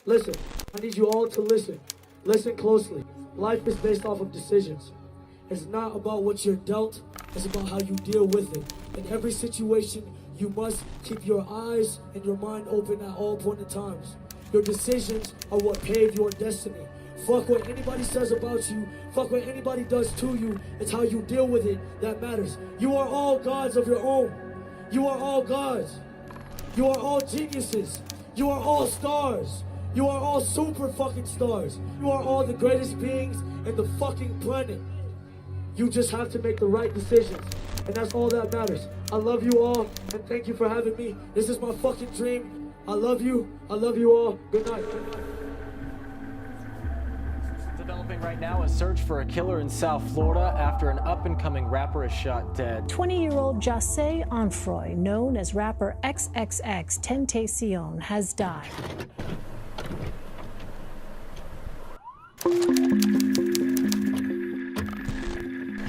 Listen, I need you all to listen. Listen closely. Life is based off of decisions. It's not about what you're dealt, it's about how you deal with it. In every situation, you must keep your eyes and your mind open at all point in times. Your decisions are what pave your destiny. Fuck what anybody says about you. Fuck what anybody does to you. It's how you deal with it that matters. You are all gods of your own. You are all gods. You are all geniuses. You are all stars. You are all super fucking stars. You are all the greatest beings in the fucking planet. You just have to make the right decisions. And that's all that matters. I love you all, and thank you for having me. This is my fucking dream. I love you. I love you all. Good night. Developing right now, a search for a killer in South Florida after an up-and-coming rapper is shot dead. 20-year-old Jose Onfroy, known as rapper XXXTENTACION, has died.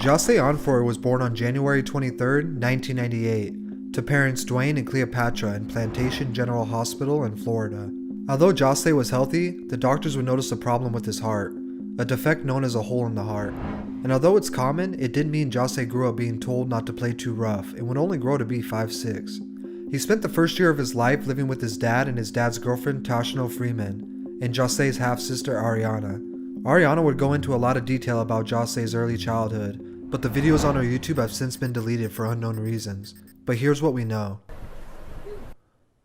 Jose Onfroy was born on January 23, 1998, to parents Dwayne and Cleopatra in Plantation General Hospital in Florida. Although Jose was healthy, the doctors would notice a problem with his heart, a defect known as a hole in the heart. And although it's common, it did mean Jose grew up being told not to play too rough and would only grow to be 5'6". He spent the first year of his life living with his dad and his dad's girlfriend Tashino Freeman, and Jose's half-sister Ariana. Ariana would go into a lot of detail about Jose's early childhood, but the videos on her YouTube have since been deleted for unknown reasons. But here's what we know.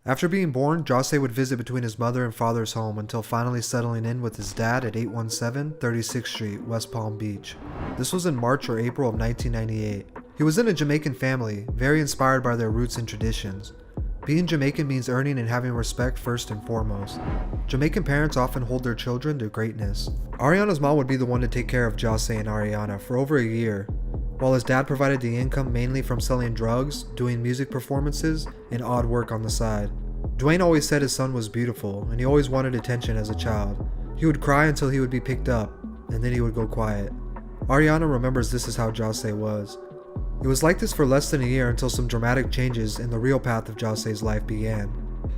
After being born, Jose would visit between his mother and father's home until finally settling in with his dad at 817 36th Street, West Palm Beach. This was in March or April of 1998. He was in a Jamaican family, very inspired by their roots and traditions. Being Jamaican means earning and having respect first and foremost. Jamaican parents often hold their children to greatness. Ariana's mom would be the one to take care of Jose and Ariana for over a year, while his dad provided the income mainly from selling drugs, doing music performances, and odd work on the side. Dwayne always said his son was beautiful, and he always wanted attention as a child. He would cry until he would be picked up, and then he would go quiet. Ariana remembers this is how Jose was. It was like this for less than a year until some dramatic changes in the real path of Jose's life began.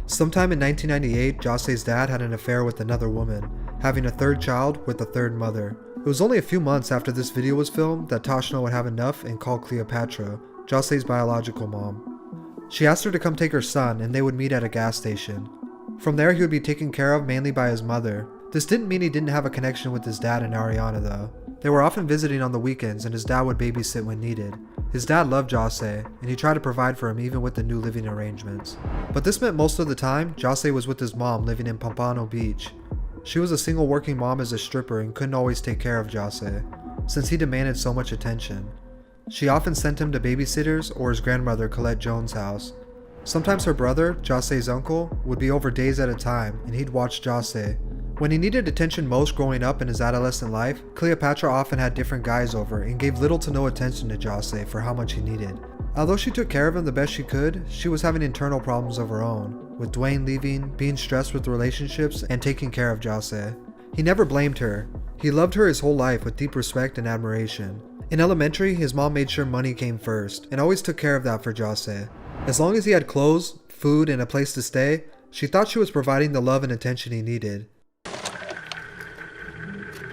Sometime in 1998, Jose's dad had an affair with another woman, having a third child with a third mother. It was only a few months after this video was filmed that Tashino would have enough and call Cleopatra, Jose's biological mom. She asked her to come take her son, and they would meet at a gas station. From there, he would be taken care of mainly by his mother. This didn't mean he didn't have a connection with his dad and Ariana though. They were often visiting on the weekends, and his dad would babysit when needed. His dad loved Jose, and he tried to provide for him even with the new living arrangements. But this meant most of the time, Jose was with his mom living in Pompano Beach. She was a single working mom as a stripper and couldn't always take care of Jose, since he demanded so much attention. She often sent him to babysitters or his grandmother Colette Jones' house. Sometimes her brother, Jose's uncle, would be over days at a time, and he'd watch Jose. When he needed attention most growing up in his adolescent life, Cleopatra often had different guys over and gave little to no attention to Jose for how much he needed. Although she took care of him the best she could, she was having internal problems of her own, with Dwayne leaving, being stressed with relationships, and taking care of Jose. He never blamed her. He loved her his whole life with deep respect and admiration. In elementary, his mom made sure money came first, and always took care of that for Jose. As long as he had clothes, food, and a place to stay, she thought she was providing the love and attention he needed.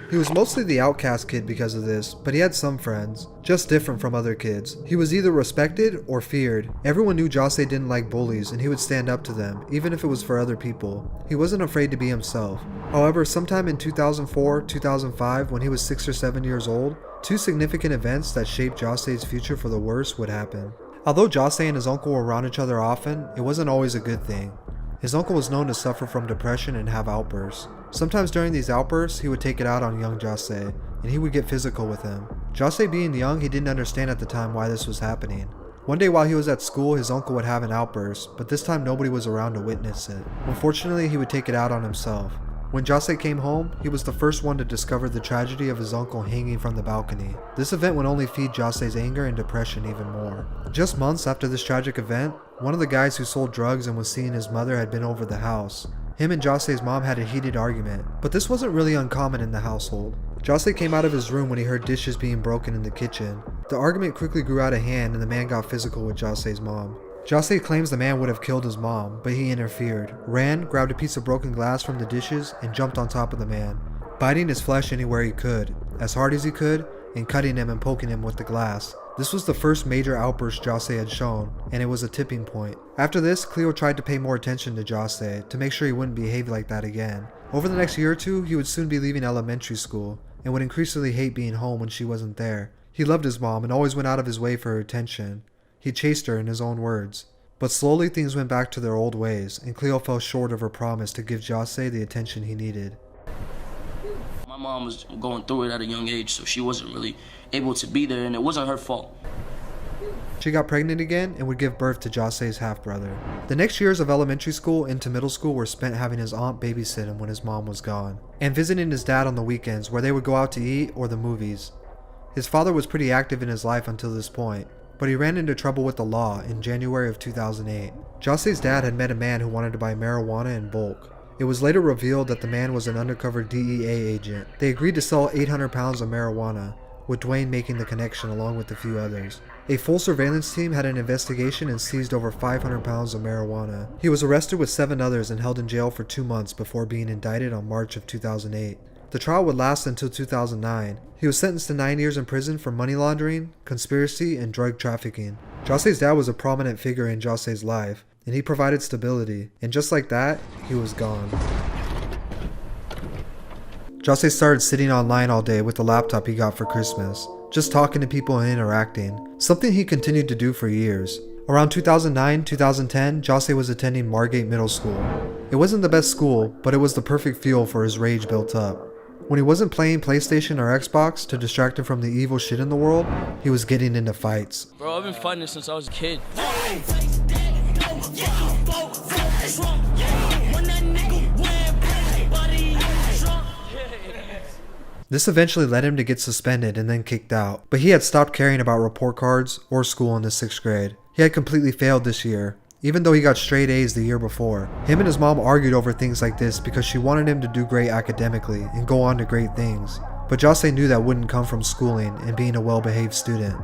He was mostly the outcast kid because of this, but he had some friends, just different from other kids. He was either respected or feared. Everyone knew Jose didn't like bullies, and he would stand up to them, even if it was for other people. He wasn't afraid to be himself. However, sometime in 2004-2005, when he was 6 or 7 years old, two significant events that shaped Jose's future for the worse would happen. Although Jose and his uncle were around each other often, it wasn't always a good thing. His uncle was known to suffer from depression and have outbursts. Sometimes during these outbursts, he would take it out on young Jose, and he would get physical with him. Jose being young, he didn't understand at the time why this was happening. One day while he was at school, his uncle would have an outburst, but this time nobody was around to witness it. Unfortunately, he would take it out on himself. When Jose came home, he was the first one to discover the tragedy of his uncle hanging from the balcony. This event would only feed Jose's anger and depression even more. Just months after this tragic event, one of the guys who sold drugs and was seeing his mother had been over the house. Him and Jose's mom had a heated argument, but this wasn't really uncommon in the household. Jose came out of his room when he heard dishes being broken in the kitchen. The argument quickly grew out of hand and the man got physical with Jose's mom. Jose claims the man would have killed his mom, but he interfered, ran, grabbed a piece of broken glass from the dishes, and jumped on top of the man, biting his flesh anywhere he could, as hard as he could, and cutting him and poking him with the glass. This was the first major outburst Jose had shown, and it was a tipping point. After this, Cleo tried to pay more attention to Jose to make sure he wouldn't behave like that again. Over the next year or two, he would soon be leaving elementary school, and would increasingly hate being home when she wasn't there. He loved his mom and always went out of his way for her attention. He chased her in his own words. But slowly things went back to their old ways, and Cleo fell short of her promise to give Jose the attention he needed. My mom was going through it at a young age, so she wasn't really able to be there, and it wasn't her fault. She got pregnant again and would give birth to Jose's half-brother. The next years of elementary school into middle school were spent having his aunt babysit him when his mom was gone, and visiting his dad on the weekends where they would go out to eat or the movies. His father was pretty active in his life until this point, but he ran into trouble with the law in January of 2008. Jose's dad had met a man who wanted to buy marijuana in bulk. It was later revealed that the man was an undercover DEA agent. They agreed to sell 800 pounds of marijuana, with Dwayne making the connection along with a few others. A full surveillance team had an investigation and seized over 500 pounds of marijuana. He was arrested with 7 others and held in jail for 2 months before being indicted on March of 2008. The trial would last until 2009. He was sentenced to 9 years in prison for money laundering, conspiracy, and drug trafficking. Jose's dad was a prominent figure in Jose's life, and he provided stability, and just like that, he was gone. Jose started sitting online all day with the laptop he got for Christmas, just talking to people and interacting, something he continued to do for years. Around 2009-2010, Jose was attending Margate Middle School. It wasn't the best school, but it was the perfect fuel for his rage built up. When he wasn't playing PlayStation or Xbox to distract him from the evil shit in the world, he was getting into fights. Bro, I've been fighting this since I was a kid. This eventually led him to get suspended and then kicked out, but he had stopped caring about report cards or school in the 6th grade. He had completely failed this year, even though he got straight A's the year before. Him and his mom argued over things like this because she wanted him to do great academically and go on to great things, but Jose knew that wouldn't come from schooling and being a well-behaved student.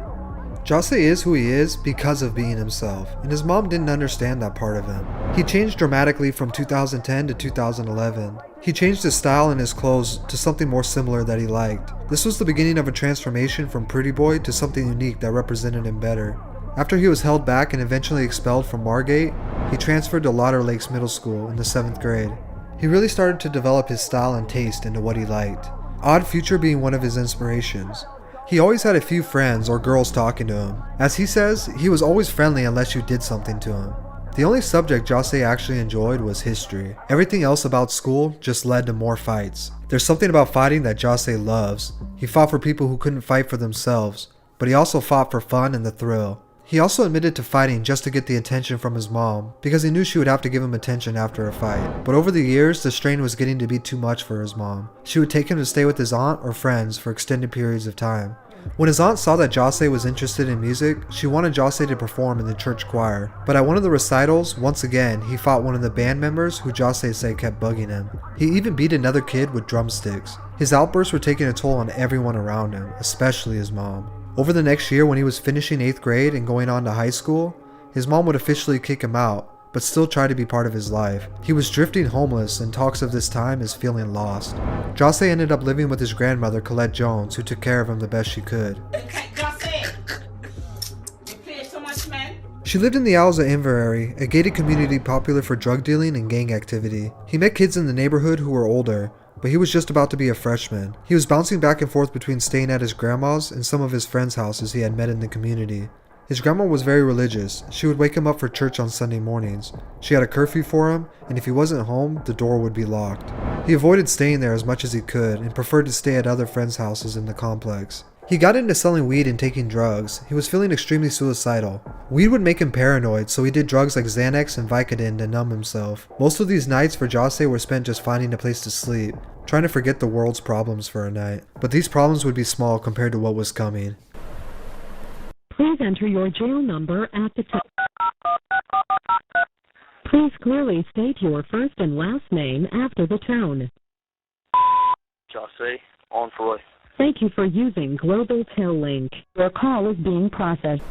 Jose is who he is because of being himself, and his mom didn't understand that part of him. He changed dramatically from 2010 to 2011. He changed his style and his clothes to something more similar that he liked. This was the beginning of a transformation from pretty boy to something unique that represented him better. After he was held back and eventually expelled from Margate, he transferred to Lauder Lakes Middle School in the 7th grade. He really started to develop his style and taste into what he liked, Odd Future being one of his inspirations. He always had a few friends or girls talking to him. As he says, he was always friendly unless you did something to him. The only subject Jose actually enjoyed was history. Everything else about school just led to more fights. There's something about fighting that Jose loves. He fought for people who couldn't fight for themselves, but he also fought for fun and the thrill. He also admitted to fighting just to get the attention from his mom, because he knew she would have to give him attention after a fight. But over the years, the strain was getting to be too much for his mom. She would take him to stay with his aunt or friends for extended periods of time. When his aunt saw that Jose was interested in music, she wanted Jose to perform in the church choir. But at one of the recitals, once again, he fought one of the band members who Jose said kept bugging him. He even beat another kid with drumsticks. His outbursts were taking a toll on everyone around him, especially his mom. Over the next year, when he was finishing 8th grade and going on to high school, his mom would officially kick him out, but still try to be part of his life. He was drifting homeless and talks of this time as feeling lost. Jose ended up living with his grandmother, Colette Jones, who took care of him the best she could. She lived in the Isles of Inverary, a gated community popular for drug dealing and gang activity. He met kids in the neighborhood who were older, but he was just about to be a freshman. He was bouncing back and forth between staying at his grandma's and some of his friends' houses he had met in the community. His grandma was very religious. She would wake him up for church on Sunday mornings. She had a curfew for him, and if he wasn't home, the door would be locked. He avoided staying there as much as he could and preferred to stay at other friends' houses in the complex. He got into selling weed and taking drugs. He was feeling extremely suicidal. Weed would make him paranoid, so he did drugs like Xanax and Vicodin to numb himself. Most of these nights for Jose were spent just finding a place to sleep, trying to forget the world's problems for a night. But these problems would be small compared to what was coming. Please enter your jail number at the top. Please clearly state your first and last name after the tone. Jose, on Freud. Thank you for using Global Till Link. Your call is being processed.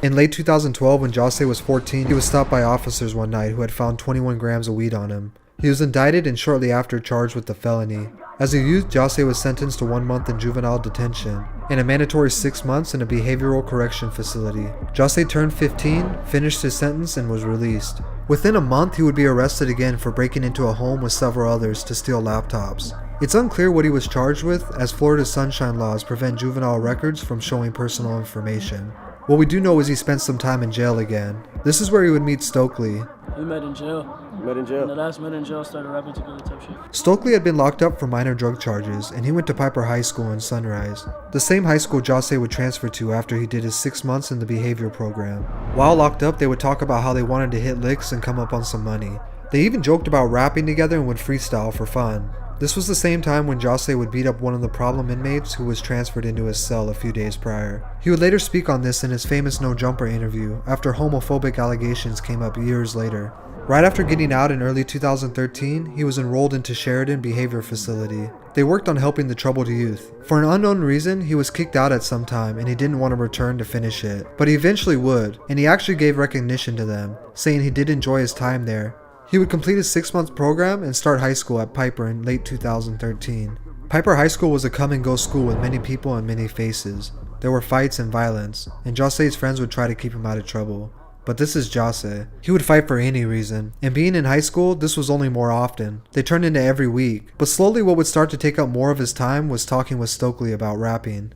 In late 2012, when Jose was 14, he was stopped by officers one night who had found 21 grams of weed on him. He was indicted and shortly after charged with the felony. As a youth, Jose was sentenced to 1 month in juvenile detention and a mandatory 6 months in a behavioral correction facility. Jose turned 15, finished his sentence, and was released. Within a month, he would be arrested again for breaking into a home with several others to steal laptops. It's unclear what he was charged with, as Florida's sunshine laws prevent juvenile records from showing personal information. What we do know is he spent some time in jail again. This is where he would meet Stokely. We met in jail. Met in jail? The last met in jail, started rapping together type shit. Stokely had been locked up for minor drug charges, and he went to Piper High School in Sunrise, the same high school Jose would transfer to after he did his 6 months in the behavior program. While locked up, they would talk about how they wanted to hit licks and come up on some money. They even joked about rapping together and would freestyle for fun. This was the same time when Jose would beat up one of the problem inmates who was transferred into his cell a few days prior. He would later speak on this in his famous No Jumper interview after homophobic allegations came up years later. Right after getting out in early 2013, he was enrolled into Sheridan Behavior Facility. They worked on helping the troubled youth. For an unknown reason, he was kicked out at some time and he didn't want to return to finish it. But he eventually would, and he actually gave recognition to them, saying he did enjoy his time there. He would complete his 6-month program and start high school at Piper in late 2013. Piper High School was a come-and-go school with many people and many faces. There were fights and violence, and Jose's friends would try to keep him out of trouble. But this is Jose. He would fight for any reason, and being in high school, this was only more often. They turned into every week, but slowly what would start to take up more of his time was talking with Stokely about rapping.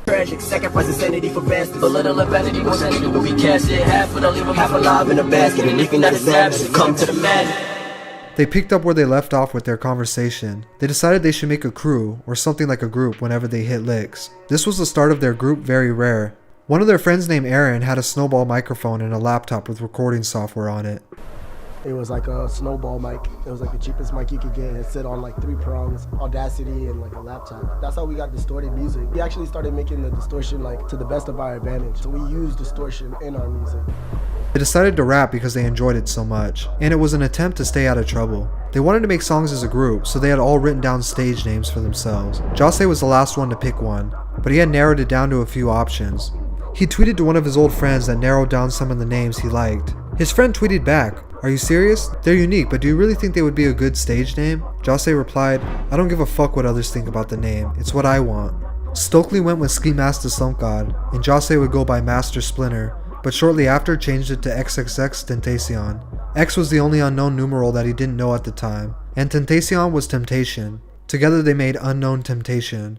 Tragic, sacrifice insanity for bastards. A little of vanity, more sanity will be cast in half. When I leave him half alive in a basket. And if you're not a savage, come to the magic. They picked up where they left off with their conversation. They decided they should make a crew, or something like a group, whenever they hit licks. This was the start of their group, Very Rare. One of their friends named Aaron had a snowball microphone and a laptop with recording software on it. It was like a snowball mic. It was like the cheapest mic you could get. It sit on like 3 prongs, Audacity, and like a laptop. That's how we got distorted music. We actually started making the distortion like to the best of our advantage. So we use distortion in our music. They decided to rap because they enjoyed it so much, and it was an attempt to stay out of trouble. They wanted to make songs as a group, so they had all written down stage names for themselves. Jose was the last one to pick one, but he had narrowed it down to a few options. He tweeted to one of his old friends that narrowed down some of the names he liked. His friend tweeted back, "Are you serious? They're unique, but do you really think they would be a good stage name?" Jose replied, "I don't give a fuck what others think about the name. It's what I want." Stokely went with Ski Mask the Slump God, and Jose would go by Master Splinter, but shortly after changed it to XXXTENTACION. X was the only unknown numeral that he didn't know at the time, and Tentacion was temptation. Together they made Unknown Temptation.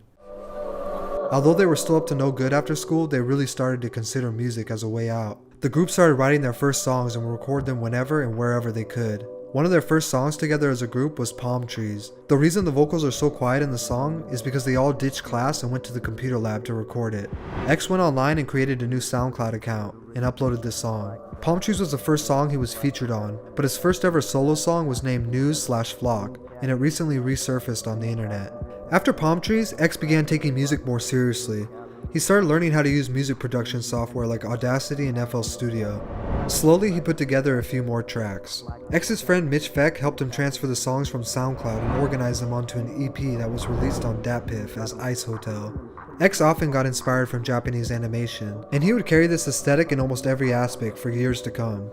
Although they were still up to no good after school, they really started to consider music as a way out. The group started writing their first songs and would record them whenever and wherever they could. One of their first songs together as a group was Palm Trees. The reason the vocals are so quiet in the song is because they all ditched class and went to the computer lab to record it. X went online and created a new SoundCloud account and uploaded this song. Palm Trees was the first song he was featured on, but his first ever solo song was named News/Flock, and it recently resurfaced on the internet. After Palm Trees, X began taking music more seriously. He started learning how to use music production software like Audacity and FL Studio. Slowly, he put together a few more tracks. X's friend Mitch Feck helped him transfer the songs from SoundCloud and organize them onto an EP that was released on DatPiff as Ice Hotel. X often got inspired from Japanese animation, and he would carry this aesthetic in almost every aspect for years to come.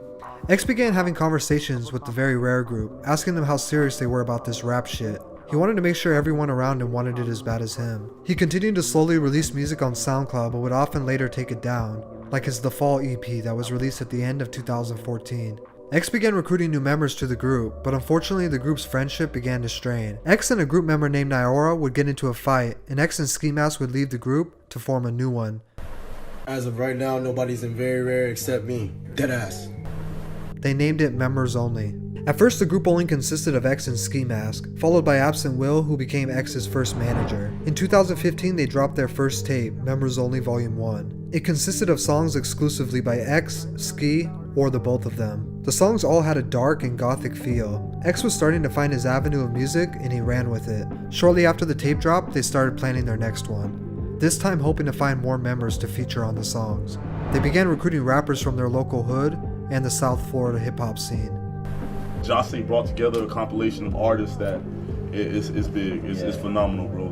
X began having conversations with the Very Rare group, asking them how serious they were about this rap shit. He wanted to make sure everyone around him wanted it as bad as him. He continued to slowly release music on SoundCloud, but would often later take it down, like his The Fall EP that was released at the end of 2014. X began recruiting new members to the group, but unfortunately the group's friendship began to strain. X and a group member named Nyora would get into a fight, and X and Ski Mask would leave the group to form a new one. As of right now, nobody's in Very Rare except me. Deadass. They named it Members Only. At first, the group only consisted of X and Ski Mask, followed by Absent Will, who became X's first manager. In 2015, they dropped their first tape, Members Only Volume 1. It consisted of songs exclusively by X, Ski, or the both of them. The songs all had a dark and gothic feel. X was starting to find his avenue of music, and he ran with it. Shortly after the tape dropped, they started planning their next one, this time hoping to find more members to feature on the songs. They began recruiting rappers from their local hood and the South Florida hip-hop scene. Jose brought together a compilation of artists that is big. It's phenomenal, bro.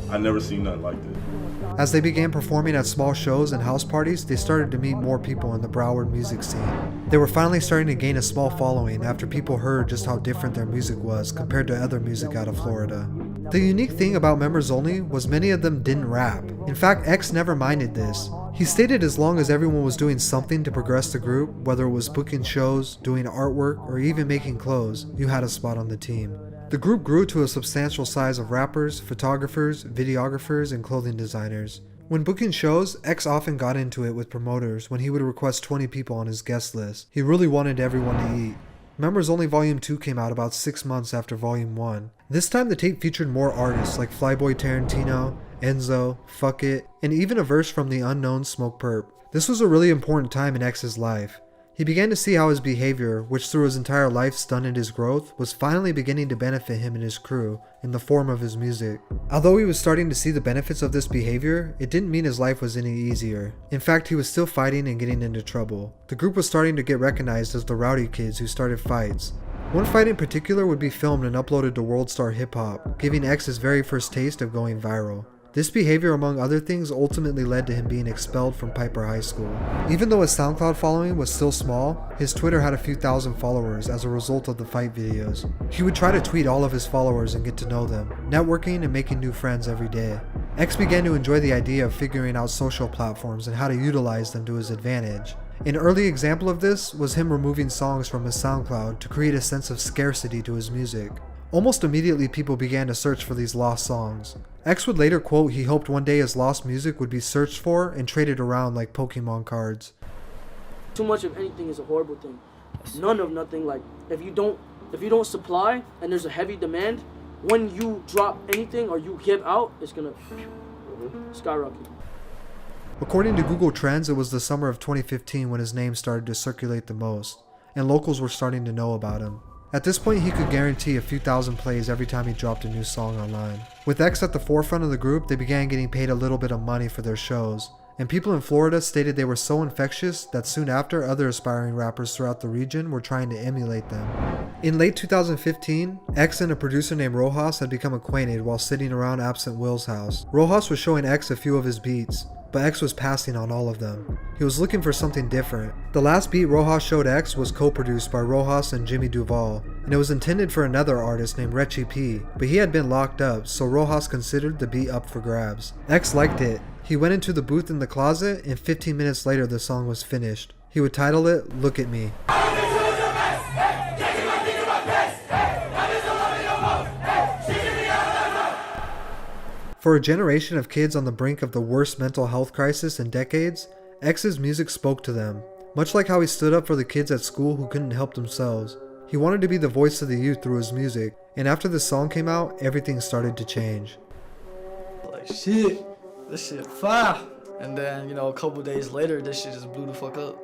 I never seen nothing like this. As they began performing at small shows and house parties, they started to meet more people in the Broward music scene. They were finally starting to gain a small following after people heard just how different their music was compared to other music out of Florida. The unique thing about Members Only was many of them didn't rap. In fact, X never minded this. He stated as long as everyone was doing something to progress the group, whether it was booking shows, doing artwork, or even making clothes, you had a spot on the team. The group grew to a substantial size of rappers, photographers, videographers, and clothing designers. When booking shows, X often got into it with promoters when he would request 20 people on his guest list. He really wanted everyone to eat. Members Only Volume 2 came out about 6 months after Volume 1. This time the tape featured more artists like Flyboy Tarantino, Enzo, Fuck It, and even a verse from the unknown Smoke Perp. This was a really important time in X's life. He began to see how his behavior, which through his entire life stunted his growth, was finally beginning to benefit him and his crew in the form of his music. Although he was starting to see the benefits of this behavior, it didn't mean his life was any easier. In fact, he was still fighting and getting into trouble. The group was starting to get recognized as the rowdy kids who started fights. One fight in particular would be filmed and uploaded to World Star Hip Hop, giving X his very first taste of going viral. This behavior, among other things, ultimately led to him being expelled from Piper High School. Even though his SoundCloud following was still small, his Twitter had a few thousand followers as a result of the fight videos. He would try to tweet all of his followers and get to know them, networking and making new friends every day. X began to enjoy the idea of figuring out social platforms and how to utilize them to his advantage. An early example of this was him removing songs from his SoundCloud to create a sense of scarcity to his music. Almost immediately, people began to search for these lost songs. X would later quote he hoped one day his lost music would be searched for and traded around like Pokemon cards. Too much of anything is a horrible thing. None of nothing. Like if you don't supply and there's a heavy demand, when you drop anything or you give out, it's gonna skyrocket. According to Google Trends, it was the summer of 2015 when his name started to circulate the most, and locals were starting to know about him. At this point, he could guarantee a few thousand plays every time he dropped a new song online. With X at the forefront of the group, they began getting paid a little bit of money for their shows, and people in Florida stated they were so infectious that soon after, other aspiring rappers throughout the region were trying to emulate them. In late 2015, X and a producer named Rojas had become acquainted while sitting around Absent Will's house. Rojas was showing X a few of his beats, but X was passing on all of them. He was looking for something different. The last beat Rojas showed X was co-produced by Rojas and Jimmy Duval, and it was intended for another artist named Rechi P, but he had been locked up, so Rojas considered the beat up for grabs. X liked it. He went into the booth in the closet, and 15 minutes later the song was finished. He would title it, Look at Me. For a generation of kids on the brink of the worst mental health crisis in decades, X's music spoke to them, much like how he stood up for the kids at school who couldn't help themselves. He wanted to be the voice of the youth through his music, and after the song came out, everything started to change. Like, shit, this shit fire. And then, a couple days later, this shit just blew the fuck up.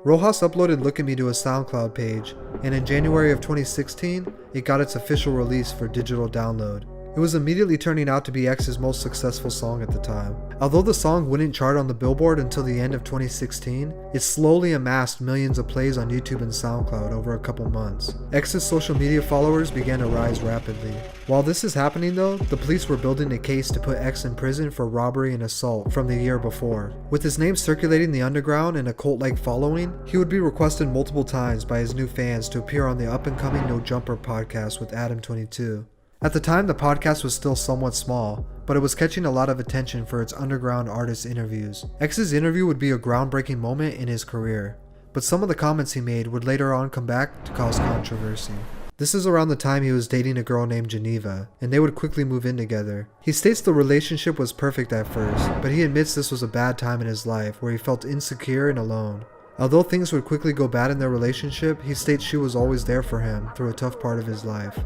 Rojas uploaded Look at Me to a SoundCloud page, and in January of 2016, it got its official release for digital download. It was immediately turning out to be X's most successful song at the time. Although the song wouldn't chart on the Billboard until the end of 2016, it slowly amassed millions of plays on YouTube and SoundCloud over a couple months. X's social media followers began to rise rapidly. While this is happening though, the police were building a case to put X in prison for robbery and assault from the year before. With his name circulating the underground and a cult-like following, he would be requested multiple times by his new fans to appear on the up-and-coming No Jumper podcast with Adam22. At the time, the podcast was still somewhat small, but it was catching a lot of attention for its underground artist interviews. X's interview would be a groundbreaking moment in his career, but some of the comments he made would later on come back to cause controversy. This is around the time he was dating a girl named Geneva, and they would quickly move in together. He states the relationship was perfect at first, but he admits this was a bad time in his life where he felt insecure and alone. Although things would quickly go bad in their relationship, he states she was always there for him through a tough part of his life.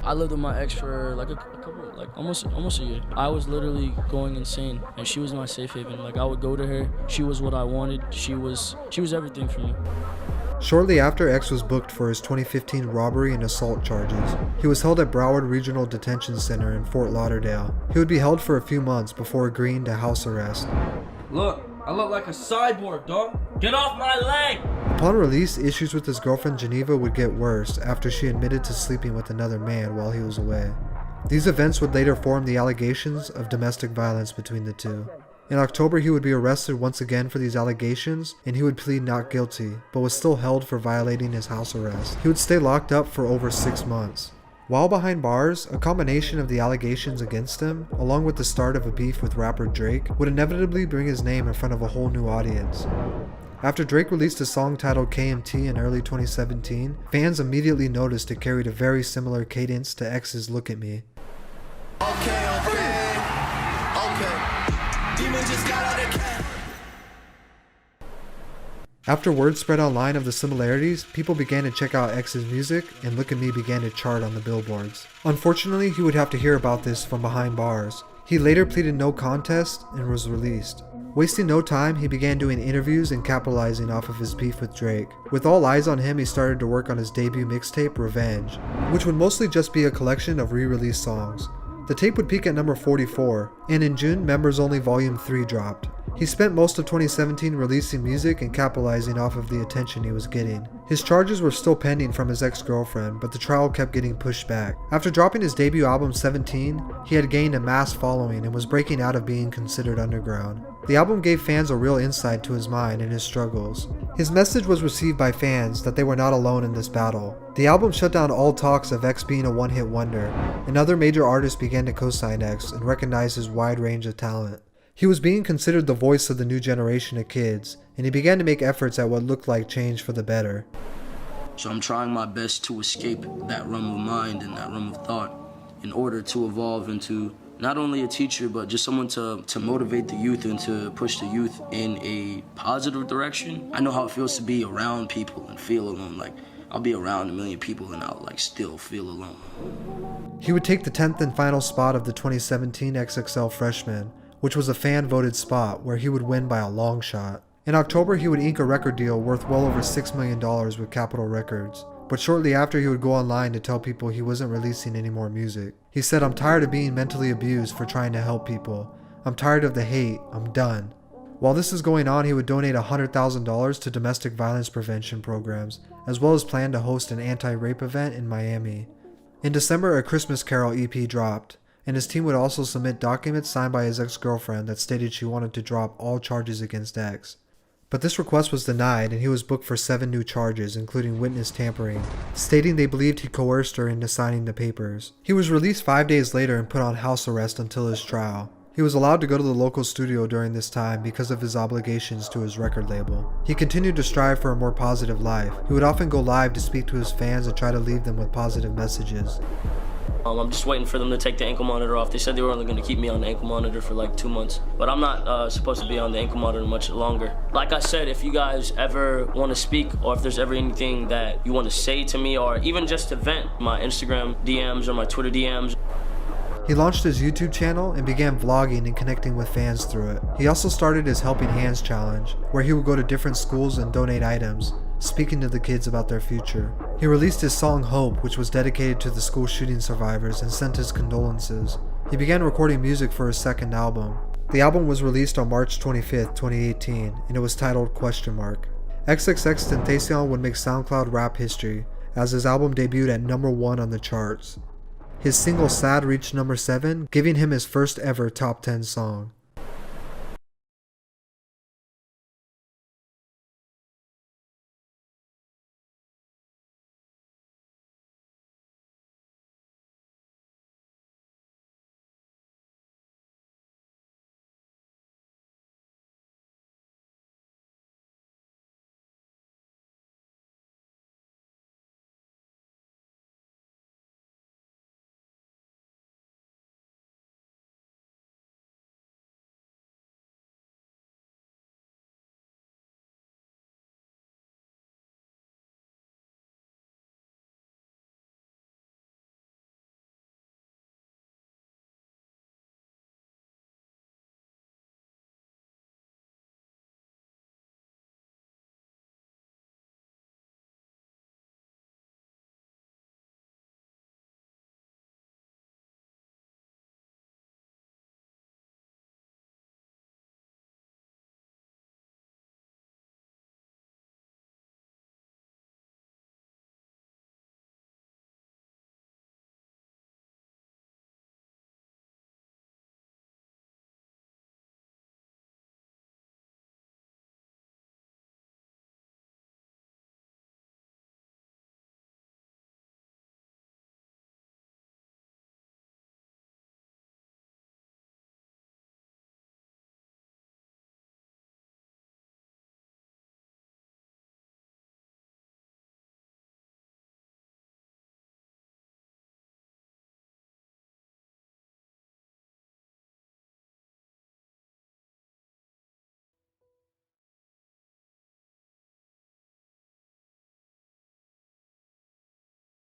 I lived with my ex for like a couple, like almost a year. I was literally going insane, and she was my safe haven. Like I would go to her. She was what I wanted. She was everything for me. Shortly after, X was booked for his 2015 robbery and assault charges. He was held at Broward Regional Detention Center in Fort Lauderdale. He would be held for a few months before agreeing to house arrest. Look, I look like a cyborg, dog. Get off my leg! Upon release, issues with his girlfriend Geneva would get worse after she admitted to sleeping with another man while he was away. These events would later form the allegations of domestic violence between the two. In October, he would be arrested once again for these allegations, and he would plead not guilty, but was still held for violating his house arrest. He would stay locked up for over 6 months. While behind bars, a combination of the allegations against him, along with the start of a beef with rapper Drake, would inevitably bring his name in front of a whole new audience. After Drake released a song titled KMT in early 2017, fans immediately noticed it carried a very similar cadence to X's Look at Me. After word spread online of the similarities, people began to check out X's music, and Look at Me began to chart on the billboards. Unfortunately, he would have to hear about this from behind bars. He later pleaded no contest and was released. Wasting no time, he began doing interviews and capitalizing off of his beef with Drake. With all eyes on him, he started to work on his debut mixtape, Revenge, which would mostly just be a collection of re-released songs. The tape would peak at number 44, and in June, Members Only Volume 3 dropped. He spent most of 2017 releasing music and capitalizing off of the attention he was getting. His charges were still pending from his ex-girlfriend, but the trial kept getting pushed back. After dropping his debut album 17, he had gained a mass following and was breaking out of being considered underground. The album gave fans a real insight to his mind and his struggles. His message was received by fans that they were not alone in this battle. The album shut down all talks of X being a one-hit wonder, and other major artists began to co-sign X and recognize his wide range of talent. He was being considered the voice of the new generation of kids, and he began to make efforts at what looked like change for the better. So I'm trying my best to escape that realm of mind and that realm of thought in order to evolve into not only a teacher, but just someone to motivate the youth and to push the youth in a positive direction. I know how it feels to be around people and feel alone. Like, I'll be around a million people and I'll still feel alone. He would take the 10th and final spot of the 2017 XXL Freshman, which was a fan-voted spot where he would win by a long shot. In October, he would ink a record deal worth well over $6 million with Capitol Records, but shortly after he would go online to tell people he wasn't releasing any more music. He said, "I'm tired of being mentally abused for trying to help people. I'm tired of the hate. I'm done." While this is going on, he would donate $100,000 to domestic violence prevention programs, as well as plan to host an anti-rape event in Miami. In December, A Christmas Carol EP dropped, and his team would also submit documents signed by his ex-girlfriend that stated she wanted to drop all charges against X. But this request was denied, and he was booked for 7 new charges, including witness tampering, stating they believed he coerced her into signing the papers. He was released 5 days later and put on house arrest until his trial. He was allowed to go to the local studio during this time because of his obligations to his record label. He continued to strive for a more positive life. He would often go live to speak to his fans and try to leave them with positive messages. I'm just waiting for them to take the ankle monitor off. They said they were only going to keep me on the ankle monitor for like 2 months. But I'm not supposed to be on the ankle monitor much longer. Like I said, if you guys ever want to speak, or if there's ever anything that you want to say to me, or even just to vent, my Instagram DMs or my Twitter DMs. He launched his YouTube channel and began vlogging and connecting with fans through it. He also started his Helping Hands challenge, where he would go to different schools and donate items, speaking to the kids about their future. He released his song Hope, which was dedicated to the school shooting survivors, and sent his condolences. He began recording music for his second album. The album was released on March 25th, 2018, and it was titled ? XXXTENTACION would make SoundCloud rap history, as his album debuted at number 1 on the charts. His single Sad reached number 7, giving him his first ever top 10 song.